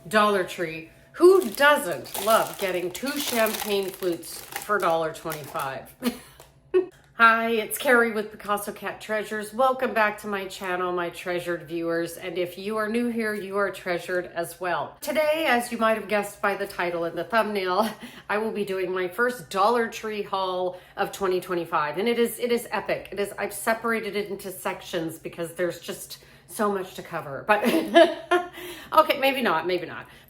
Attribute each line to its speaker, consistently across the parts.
Speaker 1: Dollar Tree. Who doesn't love getting 2 champagne flutes for $1.25? Hi, it's Carrie with Picasso Cat Treasures. Welcome back to my channel, my treasured viewers. And if you are new here, you are treasured as well. Today, as you might have guessed by the title and the thumbnail, I will be doing my first Dollar Tree haul of 2025. And it is epic. I've separated it into sections because there's just so much to cover. But okay, maybe not.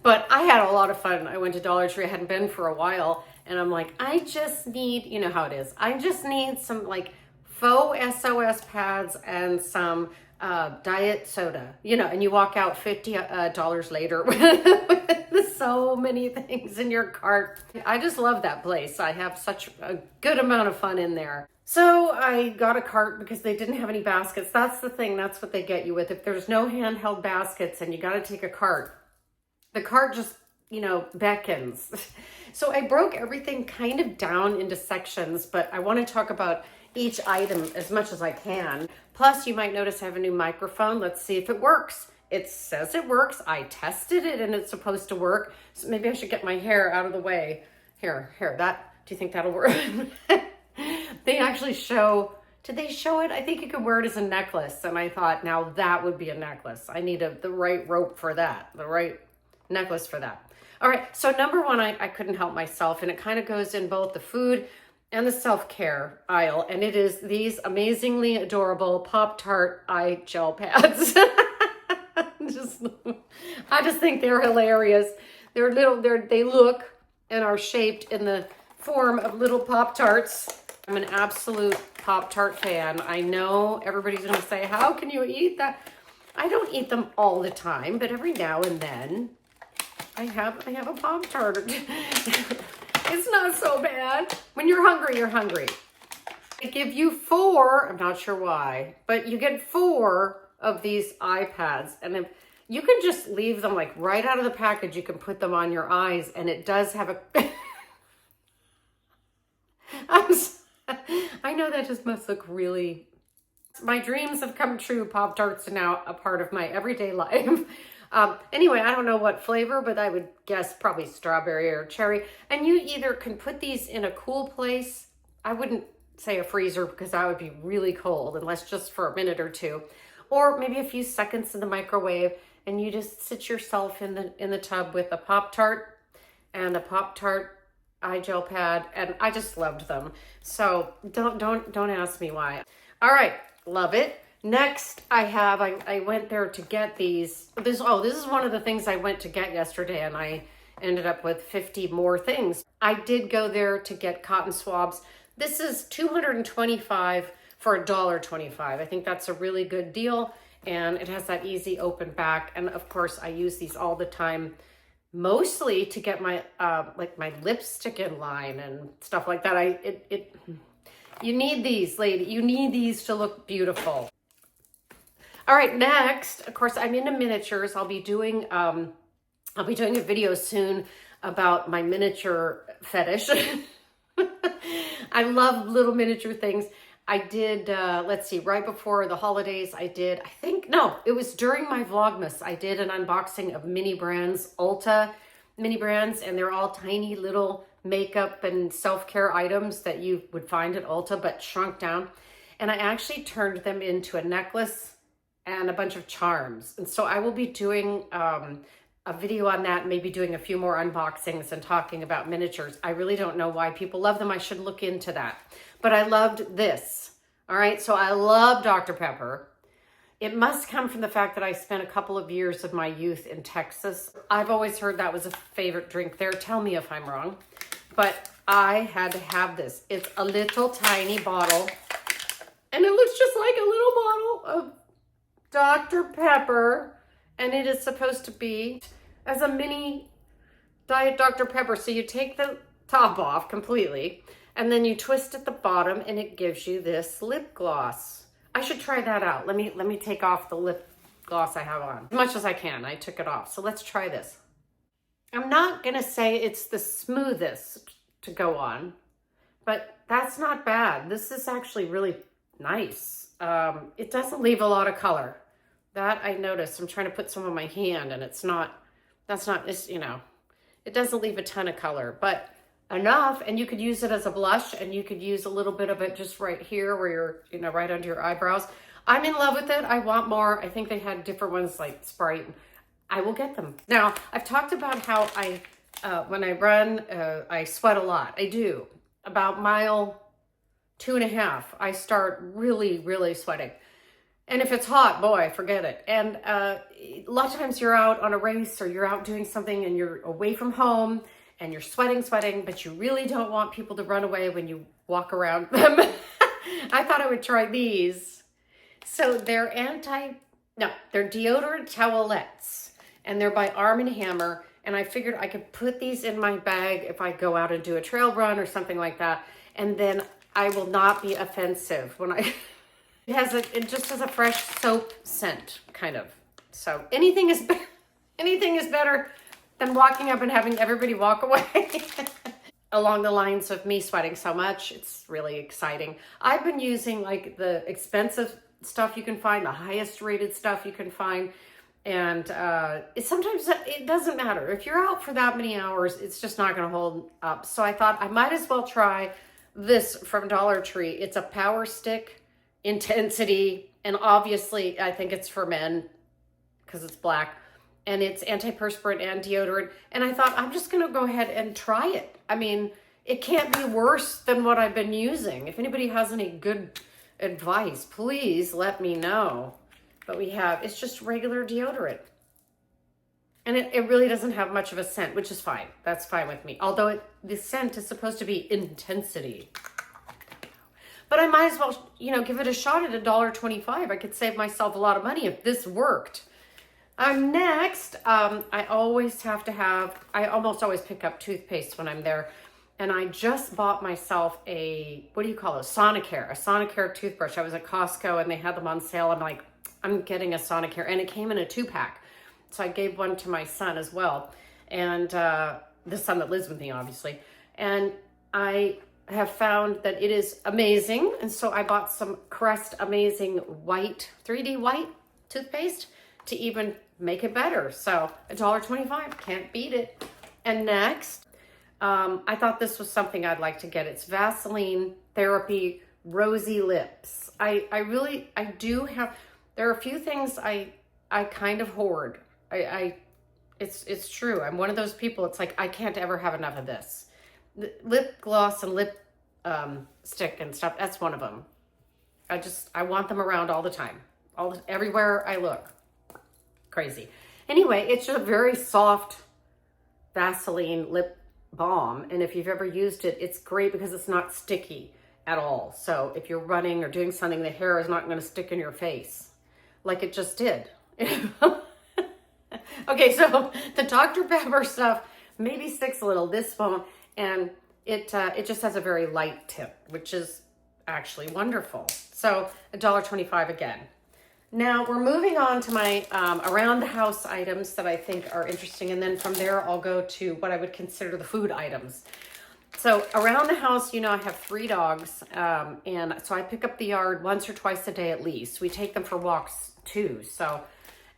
Speaker 1: But I had a lot of fun. I went to Dollar Tree. I hadn't been for a while. And I'm like, I just need, you know how it is. I just need some like faux SOS pads and some diet soda, you know, and you walk out $50 later with so many things in your cart. I just love that place. I have such a good amount of fun in there. So I got a cart because they didn't have any baskets. That's the thing. That's what they get you with. If there's no handheld baskets and you got to take a cart, the cart just, you know, beckons. So I broke everything kind of down into sections, but I want to talk about each item as much as I can. Plus, you might notice I have a new microphone. Let's see if it works. It says it works. I tested it and it's supposed to work. So maybe I should get my hair out of the way. Here, that, do you think that'll work? They actually show, did they show it? I think you could wear it as a necklace. And I thought, now that would be a necklace. I need the right rope for that, the right necklace for that. All right, so number one, I couldn't help myself, and it kind of goes in both the food and the self-care aisle, and it is these amazingly adorable Pop-Tart eye gel pads. I just think they're hilarious. They're little, they look and are shaped in the form of little Pop-Tarts. I'm an absolute Pop-Tart fan. I know everybody's gonna say, how can you eat that? I don't eat them all the time, but every now and then, I have a Pop-Tart. It's not so bad. When you're hungry, you're hungry. They give you 4, I'm not sure why, but you get 4 of these iPads. And if you can just leave them like right out of the package, you can put them on your eyes, and it does have a... I know that just must look really... My dreams have come true. Pop-Tarts are now a part of my everyday life. Anyway, I don't know what flavor, but I would guess probably strawberry or cherry. And you either can put these in a cool place. I wouldn't say a freezer because that would be really cold unless just for a minute or two. Or maybe a few seconds in the microwave, and you just sit yourself in the tub with a Pop-Tart and a Pop-Tart eye gel pad, and I just loved them. So don't ask me why. All right, love it. Next, I went there to get these. This is one of the things I went to get yesterday, and I ended up with 50 more things. I did go there to get cotton swabs. This is $225 for $1.25. I think that's a really good deal, and it has that easy open back. And of course, I use these all the time, mostly to get my like my lipstick in line and stuff like that. You need these, lady. You need these to look beautiful. All right, next, of course, I'm into miniatures. I'll be doing a video soon about my miniature fetish. I love little miniature things. I did, let's see, right before the holidays, it was during my Vlogmas. I did an unboxing of mini brands, Ulta mini brands, and they're all tiny little makeup and self-care items that you would find at Ulta, but shrunk down. And I actually turned them into a necklace and a bunch of charms. And so I will be doing a video on that, maybe doing a few more unboxings and talking about miniatures. I really don't know why people love them. I should look into that. But I loved this. All right, so I love Dr. Pepper. It must come from the fact that I spent a couple of years of my youth in Texas. I've always heard that was a favorite drink there. Tell me if I'm wrong. But I had to have this. It's a little tiny bottle, and it looks just like a little bottle of Dr. Pepper, and it is supposed to be as a mini Diet Dr. Pepper. So you take the top off completely, and then you twist at the bottom, and it gives you this lip gloss. I should try that out. Let me take off the lip gloss I have on as much as I can. I took it off, so let's try this. I'm not gonna say it's the smoothest to go on, but that's not bad. This is actually really nice. It doesn't leave a lot of color. That I noticed. I'm trying to put some on my hand, and it's not That's not, it's, you know, it doesn't leave a ton of color, but enough. And you could use it as a blush, and you could use a little bit of it just right here where you're, you know, right under your eyebrows. I'm in love with it. I want more. I think they had different ones like Sprite. I will get them. Now, I've talked about how I, when I run, I sweat a lot. I do. About mile 2.5, I start really, really sweating. And if it's hot, boy, forget it. And a lot of times you're out on a race or you're out doing something and you're away from home and you're sweating, but you really don't want people to run away when you walk around them. I thought I would try these. So they're they're deodorant towelettes, and they're by Arm & Hammer. And I figured I could put these in my bag if I go out and do a trail run or something like that. And then I will not be offensive when I, it just has a fresh soap scent, kind of. So anything is better than walking up and having everybody walk away. Along the lines of me sweating so much, it's really exciting. I've been using like the expensive stuff you can find, the highest rated stuff you can find. And sometimes it doesn't matter. If you're out for that many hours, it's just not going to hold up. So I thought I might as well try this from Dollar Tree. It's a Power Stick Intensity. And obviously, I think it's for men because it's black. And it's antiperspirant and deodorant. And I thought, I'm just going to go ahead and try it. I mean, it can't be worse than what I've been using. If anybody has any good advice, please let me know. But it's just regular deodorant. And it really doesn't have much of a scent, which is fine. That's fine with me. Although the scent is supposed to be intensity. But I might as well, you know, give it a shot at $1.25. I could save myself a lot of money if this worked. Next, I almost always pick up toothpaste when I'm there. And I just bought myself a Sonicare toothbrush. I was at Costco and they had them on sale. I'm like, I'm getting a Sonicare, and it came in a 2-pack. So I gave one to my son as well. And the son that lives with me, obviously. And I have found that it is amazing. And so I bought some Crest Amazing White, 3D white toothpaste to even make it better. So $1.25, can't beat it. And next, I thought this was something I'd like to get. It's Vaseline Therapy Rosy Lips. I do have, there are a few things I kind of hoard. It's true. I'm one of those people. It's like, I can't ever have enough of this. The lip gloss and lip stick and stuff. That's one of them. I want them around all the time. Everywhere I look. Crazy. Anyway, it's just a very soft Vaseline lip balm. And if you've ever used it, it's great because it's not sticky at all. So if you're running or doing something, the hair is not going to stick in your face like it just did. Okay, so the Dr. Pepper stuff maybe sticks a little. This won't. And it just has a very light tip, which is actually wonderful. So $1.25 again. Now we're moving on to my around the house items that I think are interesting. And then from there, I'll go to what I would consider the food items. So around the house, you know, I have 3 dogs. And so I pick up the yard once or twice a day at least. We take them for walks too. So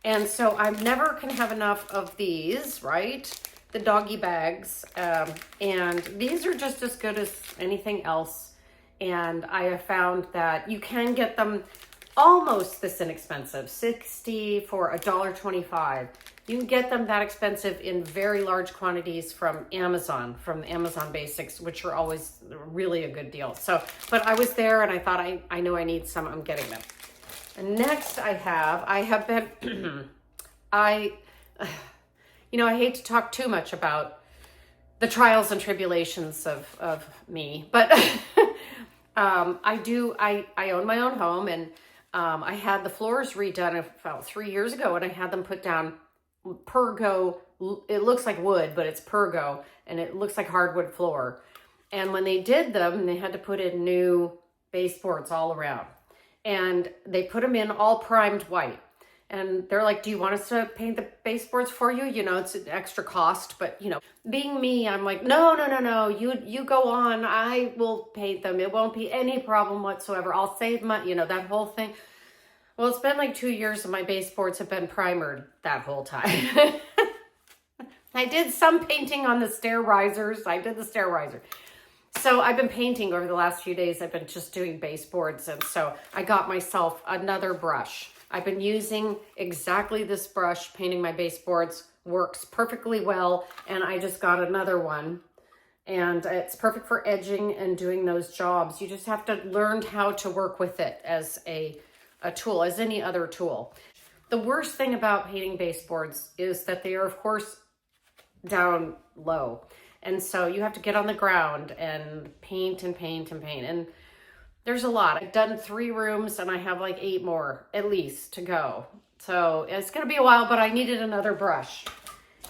Speaker 1: I never can have enough of these, right? The doggy bags. And these are just as good as anything else. And I have found that you can get them almost this inexpensive, $60 for $1.25. You can get them that expensive in very large quantities from Amazon Basics, which are always really a good deal. So, but I was there and I thought, I know I need some, I'm getting them. And next I have been, you know, I hate to talk too much about the trials and tribulations of me, but I own my own home, and I had the floors redone about 3 years ago, and I had them put down Pergo. It looks like wood, but it's Pergo, and it looks like hardwood floor. And when they did them, they had to put in new baseboards all around. And they put them in all primed white. And they're like, do you want us to paint the baseboards for you? You know, it's an extra cost, but you know, being me, I'm like, no, you go on, I will paint them. It won't be any problem whatsoever. I'll save money, you know, that whole thing. Well, it's been like 2 years and my baseboards have been primered that whole time. I did some painting on the stair risers. I did the stair riser. So I've been painting over the last few days. I've been just doing baseboards. And so I got myself another brush. I've been using exactly this brush, painting my baseboards. Works perfectly well. And I just got another one. And it's perfect for edging and doing those jobs. You just have to learn how to work with it as a tool, as any other tool. The worst thing about painting baseboards is that they are, of course, down low. And so you have to get on the ground and paint and paint and paint. And there's a lot. I've done 3 rooms and I have like 8 more at least to go. So it's going to be a while, but I needed another brush.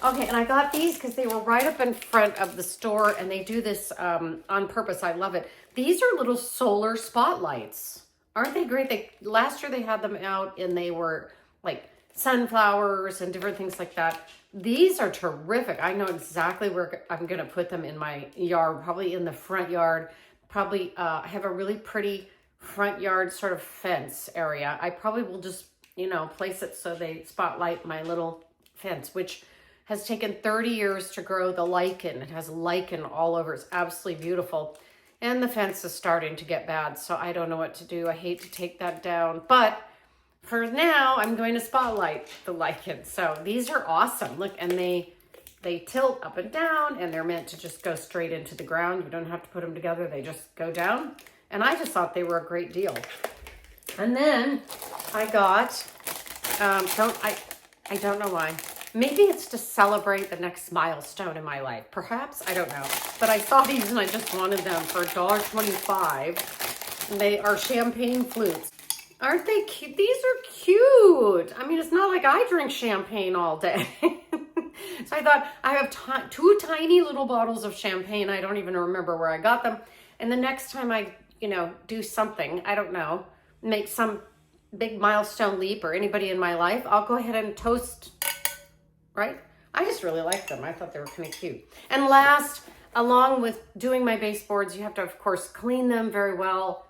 Speaker 1: Okay, and I got these because they were right up in front of the store, and they do this on purpose. I love it. These are little solar spotlights. Aren't they great? Last year they had them out and they were like sunflowers and different things like that. These are terrific. I know exactly where I'm going to put them in my yard, probably in the front yard. Probably I have a really pretty front yard sort of fence area. I probably will just, place it so they spotlight my little fence, which has taken 30 years to grow the lichen. It has lichen all over. It's absolutely beautiful. And the fence is starting to get bad, so I don't know what to do. I hate to take that down, but for now, I'm going to spotlight the lichen. So these are awesome. Look, and they tilt up and down, and they're meant to just go straight into the ground. You don't have to put them together. They just go down. And I just thought they were a great deal. And then I got, I don't know why. Maybe it's to celebrate the next milestone in my life. Perhaps, I don't know. But I saw these and I just wanted them for $1.25. They are champagne flutes. Aren't they cute? These are cute. I mean, it's not like I drink champagne all day. So I thought, I have 2 tiny little bottles of champagne. I don't even remember where I got them. And the next time I, do something, I don't know, make some big milestone leap or anybody in my life, I'll go ahead and toast, right? I just really like them. I thought they were kind of cute. And last, along with doing my baseboards, you have to, of course, clean them very well.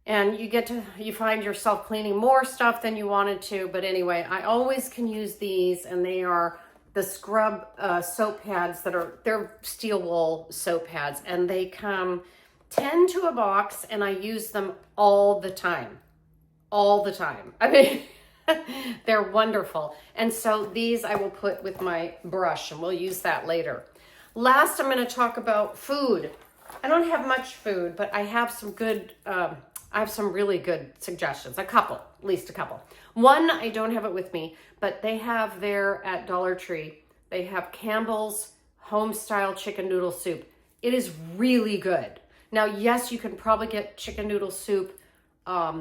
Speaker 1: And you find yourself cleaning more stuff than you wanted to. But anyway, I always can use these, and they are the scrub soap pads they're steel wool soap pads, and they come 10 to a box, and I use them all the time. All the time. I mean, they're wonderful. And so these I will put with my brush, and we'll use that later. Last, I'm going to talk about food. I don't have much food, but I have some good, I have some really good suggestions. At least a couple. One, I don't have it with me, but they have there at Dollar Tree, they have Campbell's home-style chicken noodle soup. It is really good. Now, yes, you can probably get chicken noodle soup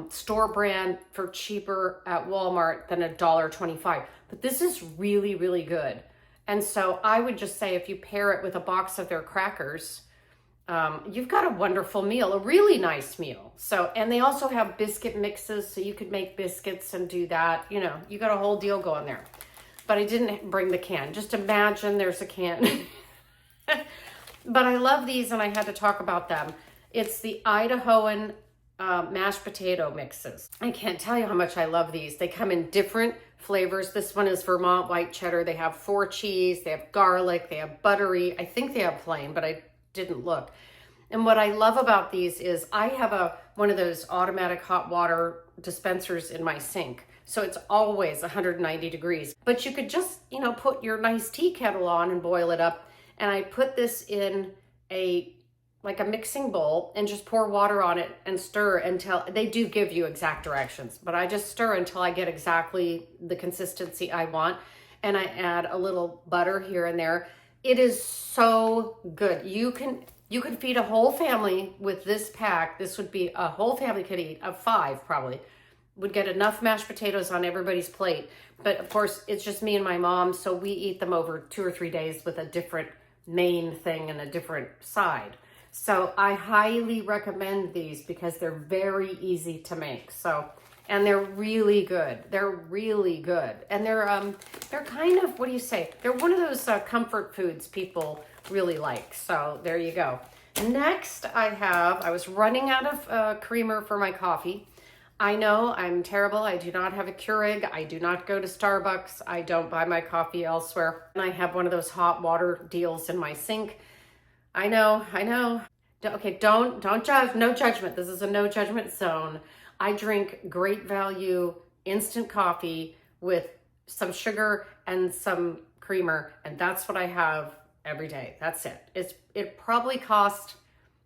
Speaker 1: store brand for cheaper at Walmart than $1.25. But this is really, really good. And so I would just say if you pair it with a box of their crackers, you've got a wonderful meal, a really nice meal. So, and they also have biscuit mixes, so you could make biscuits and do that. You got a whole deal going there. But I didn't bring the can. Just imagine there's a can. But I love these, and I had to talk about them. It's the 𝐂𝐤𝐬𝐬 mashed potato mixes. I can't tell you how much I love these. They come in different flavors. This one is Vermont white cheddar. They have 4 cheese. They have garlic. They have buttery. I think they have plain, but I didn't look. And what I love about these is I have one of those automatic hot water dispensers in my sink. So it's always 190 degrees. But you could just, put your nice tea kettle on and boil it up. And I put this in a mixing bowl and just pour water on it and stir until, they do give you exact directions, but I just stir until I get exactly the consistency I want. And I add a little butter here and there. It is so good. You can feed a whole family with this pack. This would be a whole family could eat, of 5 probably, would get enough mashed potatoes on everybody's plate. But of course, it's just me and my mom, so we eat them over 2 or 3 days with a different main thing and a different side. So I highly recommend these because they're very easy to make. And they're really good. They're really good. And they're kind of, what do you say? They're one of those comfort foods people really like. So there you go. Next I was running out of creamer for my coffee. I know I'm terrible. I do not have a Keurig. I do not go to Starbucks. I don't buy my coffee elsewhere. And I have one of those hot water deals in my sink. I know. Okay, don't judge. No judgment. This is a no judgment zone. I drink great value instant coffee with some sugar and some creamer, and that's what I have every day. That's it. It probably cost,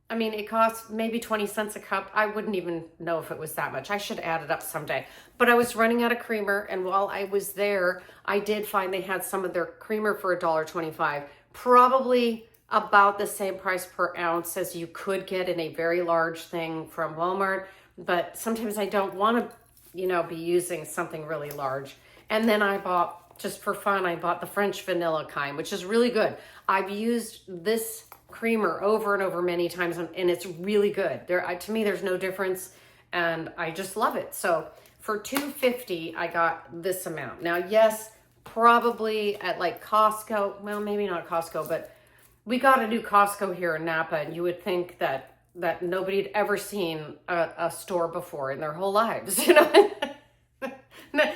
Speaker 1: I mean, it costs maybe 20 cents a cup. I wouldn't even know if it was that much. I should add it up someday. But I was running out of creamer, and while I was there, I did find they had some of their creamer for $1.25. Probably about the same price per ounce as you could get in a very large thing from Walmart. But sometimes I don't want to, be using something really large. And then I bought, just for fun, I bought the French vanilla kind, which is really good. I've used this creamer over and over many times, and it's really good. To me, there's no difference, and I just love it. So for $2.50, I got this amount. Now, yes, probably at like Costco, well, maybe not Costco, but we got a new Costco here in Napa, and you would think that nobody had ever seen a store before in their whole lives,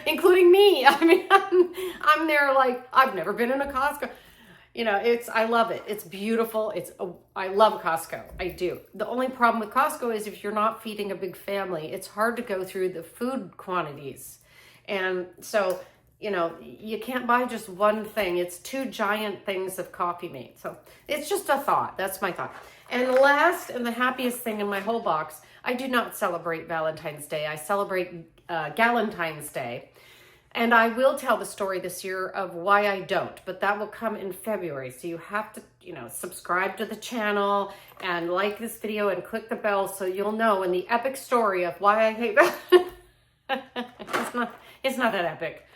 Speaker 1: including me. I mean, I'm there like, I've never been in a Costco. I love it. It's beautiful. I love Costco. I do. The only problem with Costco is if you're not feeding a big family, it's hard to go through the food quantities. And so, you can't buy just one thing. It's two giant things of coffee mate. So it's just a thought. That's my thought. And last and the happiest thing in my whole box, I do not celebrate Valentine's Day. I celebrate Galentine's Day. And I will tell the story this year of why I don't, but that will come in February. So you have to, subscribe to the channel and like this video and click the bell so you'll know in the epic story of why I hate Valentine's. It's not that epic.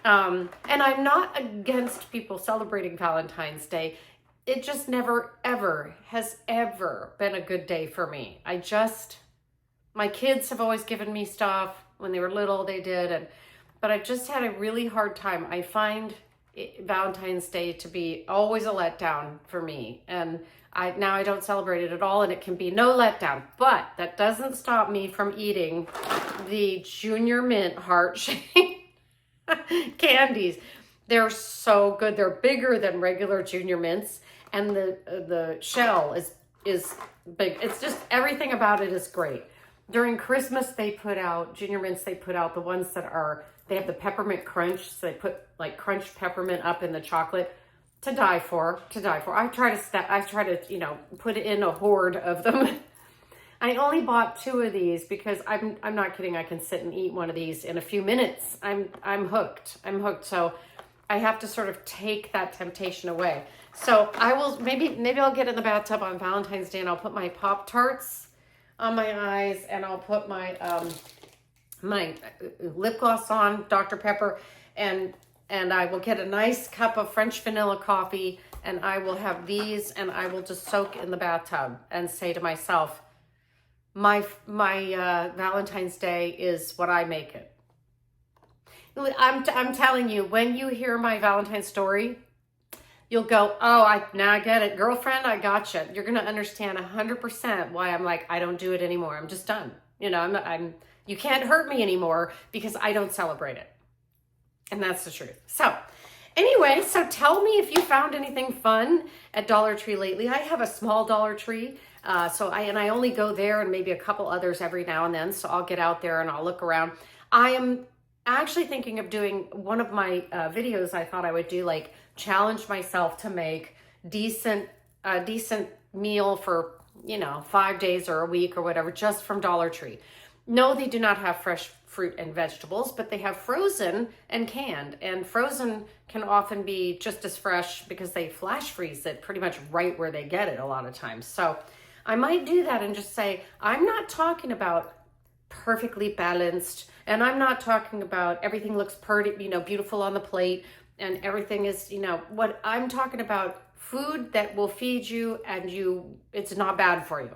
Speaker 1: And I'm not against people celebrating Valentine's Day. It just never, ever, has ever been a good day for me. My kids have always given me stuff. When they were little, they did. But I've just had a really hard time. I find Valentine's Day to be always a letdown for me. And now I don't celebrate it at all, and it can be no letdown. But that doesn't stop me from eating the Junior Mint heart-shaped candies. They're so good. They're bigger than regular Junior Mints, and the shell is big. It's just, everything about it is great. During Christmas, they put out, Junior Mints, they put out the ones that they have the peppermint crunch. So they put like crunched peppermint up in the chocolate. To die for. I try to, put in a hoard of them. I only bought 2 of these because I'm not kidding. I can sit and eat one of these in a few minutes. I'm hooked. So I have to sort of take that temptation away. So I will, maybe I'll get in the bathtub on Valentine's Day and I'll put my Pop-Tarts on my eyes, and I'll put my my lip gloss on, Dr. Pepper, and I will get a nice cup of French vanilla coffee, and I will have these, and I will just soak in the bathtub and say to myself, my Valentine's Day is what I make it. I'm telling you, when you hear my Valentine's story, you'll go, oh, now I get it. Girlfriend, I gotcha. You're going to understand 100% why I'm like, I don't do it anymore. I'm just done. You can't hurt me anymore because I don't celebrate it. And that's the truth. So anyway, tell me if you found anything fun at Dollar Tree lately. I have a small Dollar Tree. I only go there and maybe a couple others every now and then. So I'll get out there and I'll look around. I am actually thinking of doing one of my videos. I thought I would do, like, challenge myself to make decent meal for 5 days or a week or whatever, just from Dollar Tree. No, they do not have fresh fruit and vegetables, but they have frozen and canned, and frozen can often be just as fresh because they flash freeze it pretty much right where they get it a lot of times. So I might do that and just say, I'm not talking about perfectly balanced, and I'm not talking about everything looks pretty, beautiful on the plate, and everything is, what I'm talking about, food that will feed you and it's not bad for you.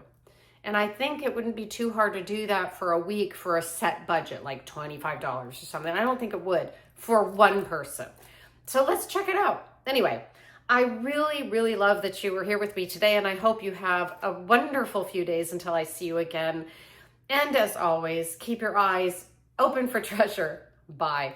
Speaker 1: And I think it wouldn't be too hard to do that for a week for a set budget, like $25 or something. I don't think it would for one person. So let's check it out. Anyway, I really, really love that you were here with me today, and I hope you have a wonderful few days until I see you again. And as always, keep your eyes open for treasure. Bye.